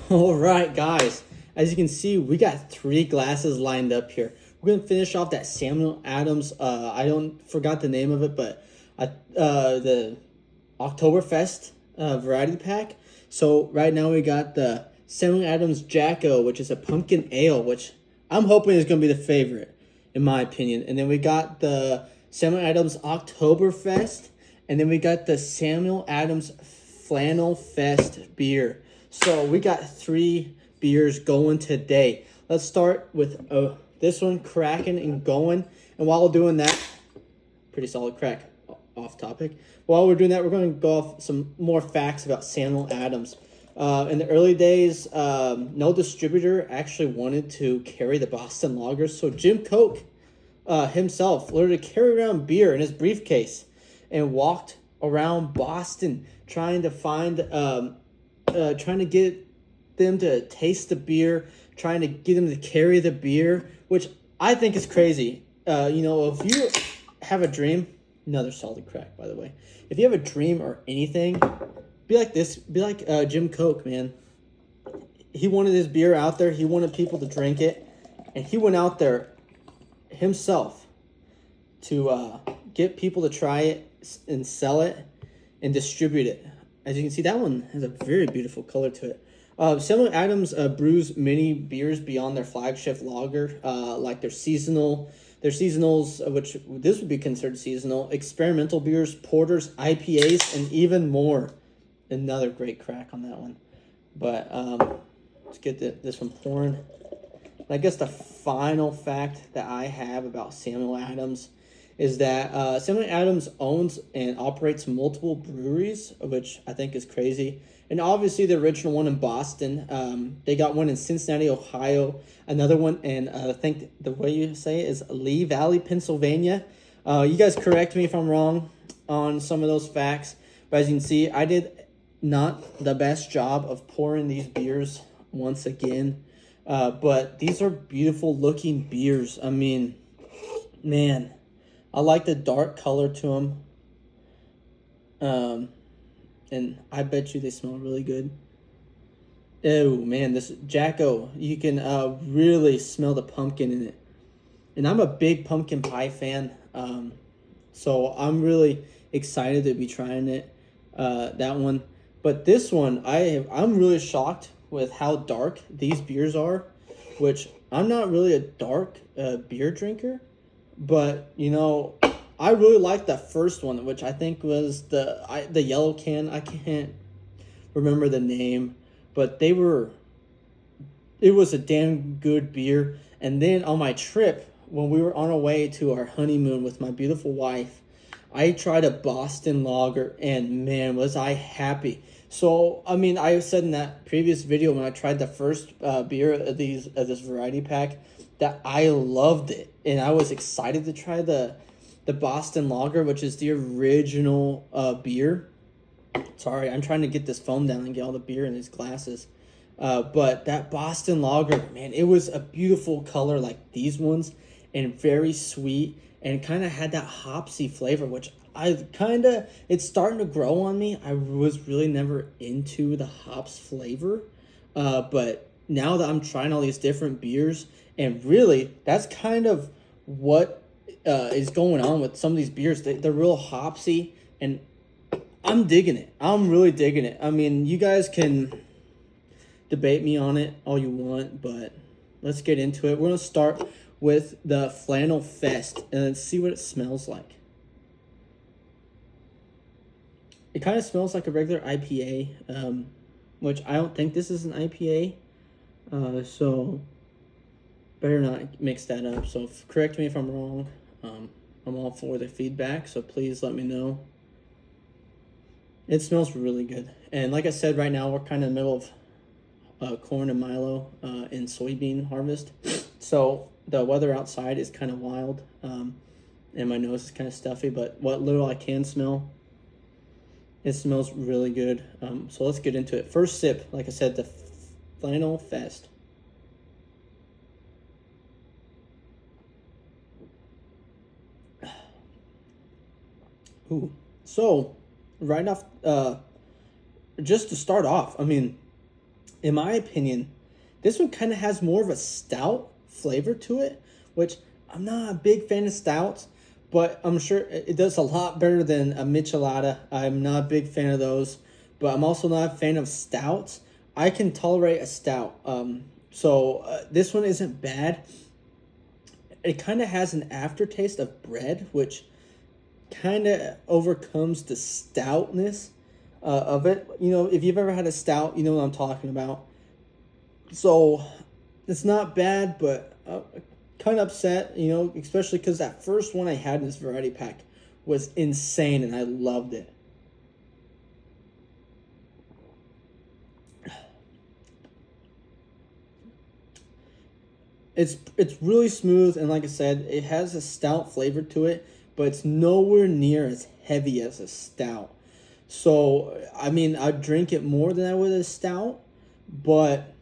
All right, guys. As you can see, we got 3 glasses lined up here. We're gonna finish off that Samuel Adams. I don't forgot the name of it, but the Oktoberfest variety pack. So right now we got the Samuel Adams Jacko, which is a pumpkin ale, which I'm hoping is gonna be the favorite, in my opinion. And then we got the Samuel Adams Oktoberfest, and then we got the Samuel Adams Flannel Fest beer. So we got 3 beers going today. Let's start with this one cracking and going. And while doing that, pretty solid crack, off topic. While we're doing that, we're going to go off some more facts about Samuel Adams. In the early days, no distributor actually wanted to carry the Boston Lagers. So Jim Koch himself learned to carry around beer in his briefcase and walked around Boston trying to find, trying to get them to taste the beer, trying to get them to carry the beer, which I think is crazy. If you have a dream, another solid crack, by the way. If you have a dream or anything, be like this. Be like Jim Koch, man. He wanted his beer out there. He wanted people to drink it. And he went out there himself to get people to try it and sell it and distribute it. As you can see, that one has a very beautiful color to it. Samuel Adams brews many beers beyond their flagship lager, like their seasonals, which this would be considered seasonal, experimental beers, porters, IPAs, and even more. Another great crack on that one. But let's get this one pouring. And I guess the final fact that I have about Samuel Adams is that Samuel Adams owns and operates multiple breweries, which I think is crazy. And obviously the original one in Boston. They got one in Cincinnati, Ohio. Another one in, I think the way you say it is Lee Valley, Pennsylvania. You guys correct me if I'm wrong on some of those facts. But as you can see, I did not the best job of pouring these beers once again. But these are beautiful looking beers. I mean, man, I like the dark color to them. And I bet you they smell really good. Oh, man, this Jacko, you can really smell the pumpkin in it. And I'm a big pumpkin pie fan, so I'm really excited to be trying it, that one. But this one, I'm really shocked with how dark these beers are, which I'm not really a dark beer drinker, but, I really liked that first one, which I think was the yellow can. I can't remember the name, but it was a damn good beer. And then on my trip, when we were on our way to our honeymoon with my beautiful wife, I tried a Boston Lager, and man, was I happy. So, I mean, I said in that previous video when I tried the first beer of this variety pack that I loved it, and I was excited to try the Boston Lager, which is the original beer. Sorry, I'm trying to get this foam down and get all the beer in these glasses. But that Boston Lager, man, it was a beautiful color like these ones and very sweet and kind of had that hopsy flavor, which it's starting to grow on me. I was really never into the hops flavor. But now that I'm trying all these different beers, and really, that's kind of what is going on with some of these beers. They're real hopsy, and I'm digging it. I'm really digging it. I mean, you guys can debate me on it all you want, but let's get into it. We're going to start with the Flannel Fest, and let's see what it smells like. It kind of smells like a regular IPA, which I don't think this is an IPA, so better not mix that up. So correct me if I'm wrong. I'm all for the feedback, so please let me know. It smells really good. And like I said, right now we're kind of in the middle of corn and milo and soybean harvest. So the weather outside is kind of wild, and my nose is kind of stuffy, but what little I can smell, it smells really good. So let's get into it. First sip, like I said, the Flannel Fest. Ooh. So, right off, just to start off, I mean, in my opinion, this one kind of has more of a stout flavor to it, which I'm not a big fan of stouts, but I'm sure it does a lot better than a Michelada. I'm not a big fan of those, but I'm also not a fan of stouts. I can tolerate a stout. So this one isn't bad. It kind of has an aftertaste of bread, which kind of overcomes the stoutness of it. You know, if you've ever had a stout, you know what I'm talking about. So it's not bad, but kind of upset, you know, especially because that first one I had in this variety pack was insane and I loved it. It's really smooth, and like I said, it has a stout flavor to it, but it's nowhere near as heavy as a stout. So, I mean, I'd drink it more than I would a stout, but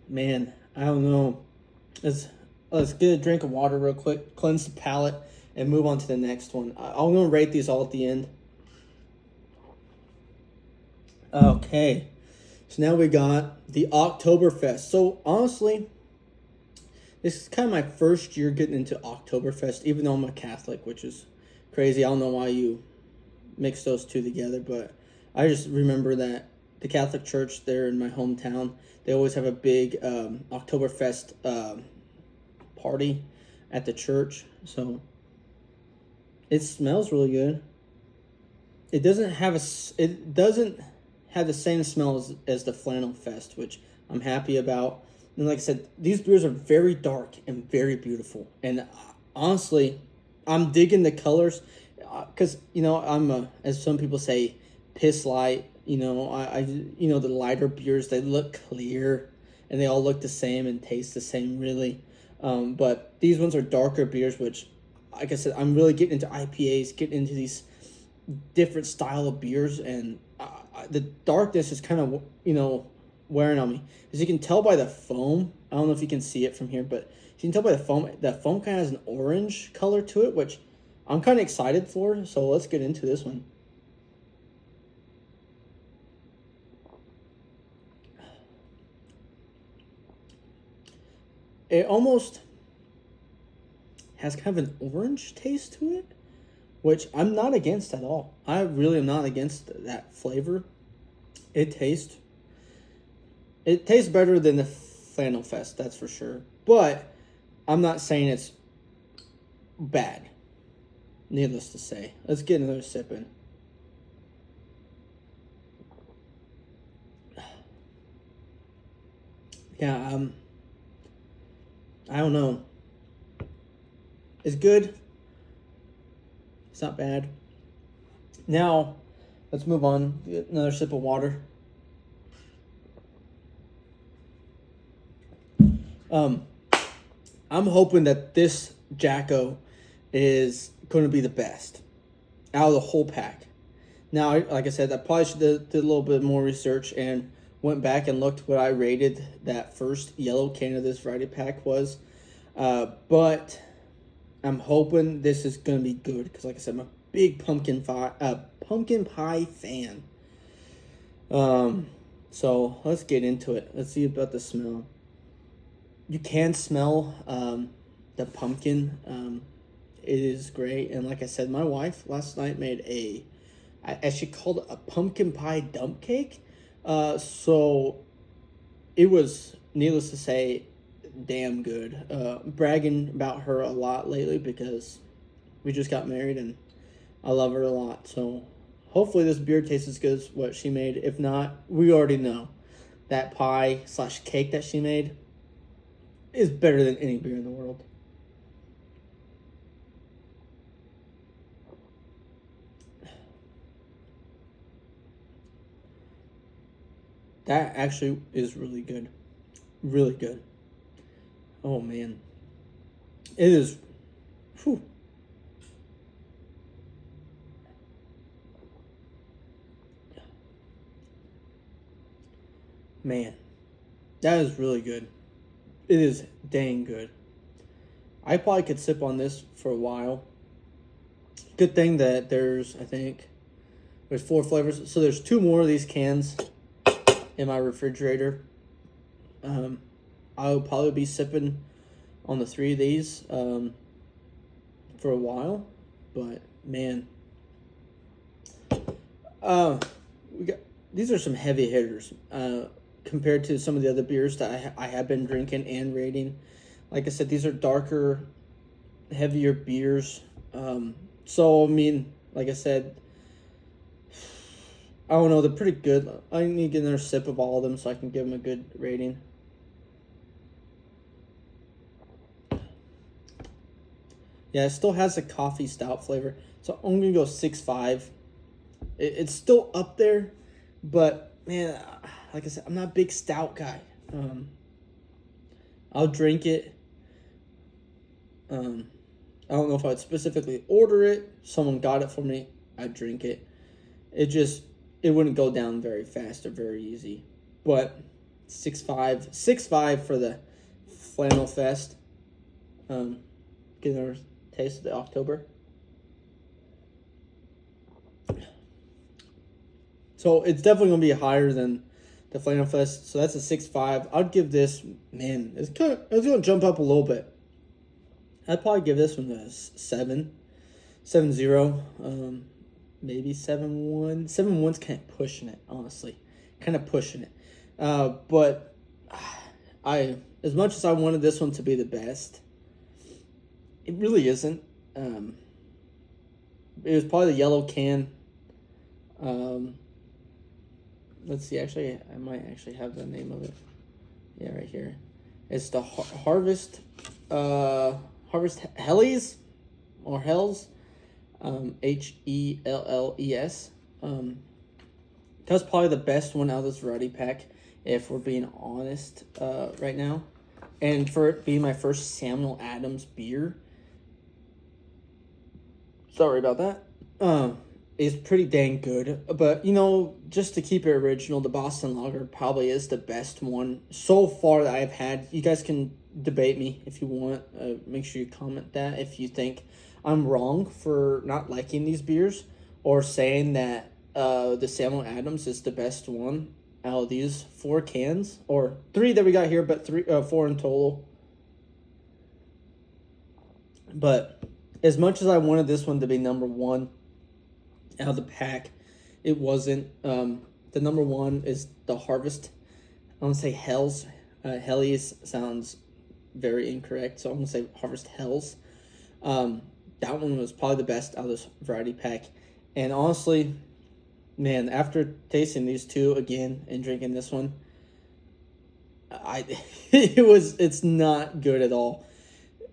man, I don't know. Let's get a drink of water real quick, cleanse the palate, and move on to the next one. I'm going to rate these all at the end. Okay, so now we got the Oktoberfest. So, honestly, this is kind of my first year getting into Oktoberfest, even though I'm a Catholic, which is crazy. I don't know why you mix those two together, but I just remember that the Catholic Church there in my hometown, they always have a big Oktoberfest party at the church. So it smells really good. It doesn't have the same smell as the Flannel Fest, which I'm happy about. And like I said, these beers are very dark and very beautiful. And honestly, I'm digging the colors because, you know, I'm, as some people say, piss light. You know, you know, the lighter beers, they look clear and they all look the same and taste the same, really. But these ones are darker beers, which, like I said, I'm really getting into IPAs, getting into these different style of beers. And the darkness is kind of, you know, wearing on me. As you can tell by the foam, I don't know if you can see it from here, but you can tell by the foam kind of has an orange color to it, which I'm kind of excited for. So let's get into this one. It almost has kind of an orange taste to it, which I'm not against at all. I really am not against that flavor. It tastes better than the Flannel Fest, that's for sure. But I'm not saying it's bad. Needless to say. Let's get another sip in. Yeah, I don't know. It's good. It's not bad. Now, let's move on. Get another sip of water. I'm hoping that this Jacko is going to be the best out of the whole pack. Now, like I said, I probably should have did a little bit more research and went back and looked what I rated that first yellow can of this variety pack was. But I'm hoping this is going to be good because, like I said, I'm a big pumpkin pie fan. So let's get into it. Let's see about the smell. You can smell the pumpkin. It is great. And like I said, my wife last night made as she called it, a pumpkin pie dump cake. So it was, needless to say, damn good. Bragging about her a lot lately because we just got married and I love her a lot. So hopefully this beer tastes as good as what she made. If not, we already know that pie/cake that she made is better than any beer in the world. That actually is really good. Really good. Oh, man. It is. Whew. Man. That is really good. It is dang good. I probably could sip on this for a while. Good thing that there's 4 flavors. So there's 2 more of these cans in my refrigerator. I'll probably be sipping on the 3 of these for a while, but man, we got these are some heavy hitters compared to some of the other beers that I have been drinking and rating. Like I said, these are darker, heavier beers. So I mean, like I said, I don't know, they're pretty good. I need to get another sip of all of them so I can give them a good rating. Yeah, it still has a coffee stout flavor. So I'm going to go 6.5. It's still up there, but man, like I said, I'm not a big stout guy. I'll drink it. I don't know if I'd specifically order it. Someone got it for me. I'd drink it. It wouldn't go down very fast or very easy. But 6.5 for the Flannel Fest. Get another taste of the October. So it's definitely going to be higher than the Flannel Fest. So that's a 6.5. I'd give this, man, it's going to jump up a little bit. I'd probably give this one a 7. 7.0. Maybe 7.1. 7.1's kind of pushing it, honestly. Kind of pushing it. But as much as I wanted this one to be the best, it really isn't. It was probably the yellow can. Let's see. Actually, I might actually have the name of it. Yeah, right here. It's the Harvest Hellies or Hells. HELLES. That's probably the best one out of this variety pack, if we're being honest, right now. And for it being my first Samuel Adams beer, sorry about that, is pretty dang good. But, you know, just to keep it original, the Boston Lager probably is the best one so far that I've had. You guys can debate me if you want. Make sure you comment that if you think I'm wrong for not liking these beers or saying that the Samuel Adams is the best one out of these 4 cans, or 3 that we got here, but 4 in total. But as much as I wanted this one to be number 1 out of the pack, it wasn't. The number 1 is the Harvest. I want to say Hells. Hellies sounds very incorrect, so I'm going to say Harvest Hells. That one was probably the best out of this variety pack. And honestly, man, after tasting these 2 again and drinking this one, it's not good at all.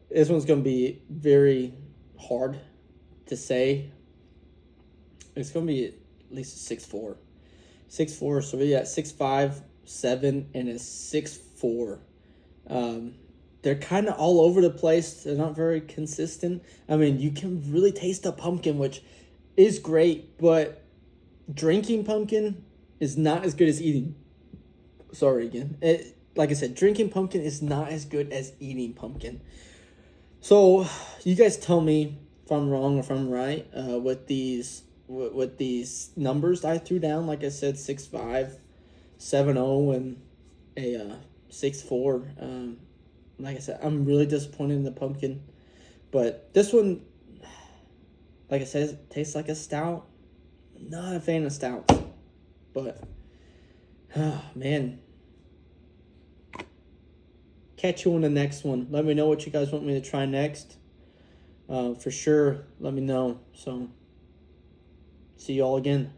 This one's going to be very hard to say. It's going to be at least a 6.4. 6.4, so we got 6.5, 7, and a 6.4. They're kind of all over the place. They're not very consistent. I mean, you can really taste the pumpkin, which is great, but drinking pumpkin is not as good as eating. Sorry again. Like I said, drinking pumpkin is not as good as eating pumpkin. So, you guys tell me if I'm wrong or if I'm right with these numbers I threw down. Like I said, 6.5, 7.0, and a 6.4. Like I said, I'm really disappointed in the pumpkin. But this one, like I said, it tastes like a stout. Not a fan of stouts. But, man. Catch you on the next one. Let me know what you guys want me to try next. For sure, let me know. So, see you all again.